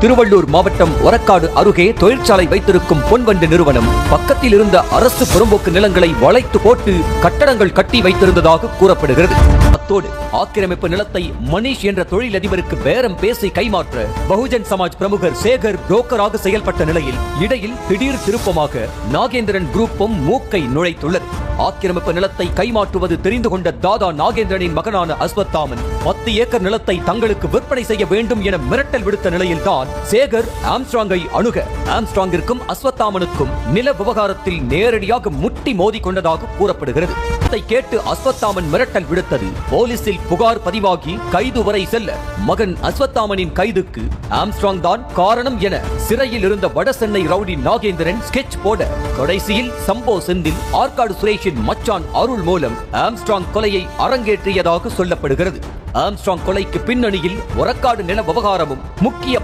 திருவள்ளூர் மாவட்டம் ஒரக்காடு அருகே தொழிற்சாலை வைத்திருக்கும் பொன்வண்டு நிறுவனம் பக்கத்தில் இருந்த அரசு புறம்போக்கு நிலங்களை வளைத்து போட்டு கட்டடங்கள் கட்டி வைத்திருந்ததாக கூறப்படுகிறது. அத்தோடு ஆக்கிரமிப்பு நிலத்தை மணிஷ் என்ற தொழிலதிபருக்கு பேரம் பேசி கைமாற்ற பகுஜன் சமாஜ் பிரமுகர் சேகர் புரோக்கராக செயல்பட்ட நிலையில் இடையில் திடீர் திருப்பமாக நாகேந்திரன் குரூப்பும் மூக்கை நுழைத்துள்ளது. ஆக்கிரமிப்பு நிலத்தை கைமாற்றுவது தெரிந்து கொண்ட தாதா நாகேந்திரனின் மகனான அஸ்வத்தாமன் 10 ஏக்கர் நிலத்தை தங்களுக்கு விற்பனை செய்ய வேண்டும் என மிரட்டல் விடுத்த நிலையில்தான் சேகர் ஆம்ஸ்ட்ராங்கை அணுக ஆம்ஸ்ட்ராங்கிற்கும் அஸ்வத்தாமனுக்கும் நில விவகாரத்தில் நேரடியாக முட்டி மோதி கொண்டதாக கூறப்படுகிறது. இதை கேட்டு அஸ்வத்தாமன் மிரட்டல் விடுத்தது போலீசில் புகார் பதிவாகி கைது வரை செல்ல மகன் அஸ்வத்தாமனின் கைதுக்கு ஆம்ஸ்ட்ராங் தான் காரணம் என சிறையில் இருந்த வடசென்னை ரவுடி நாகேந்திரன் ஸ்கெட்ச் போட கடைசியில் சம்போ செந்தில் ஆற்காடு சுரேஷின் மச்சான் அருள் மூலம் ஆம்ஸ்ட்ராங் கொலையை அரங்கேற்றியதாக சொல்லப்படுகிறது. ஆம்ஸ்ட்ராங் கொலைக்கு பின்னணியில் ஒரக்காடு நில விவகாரமும் முக்கிய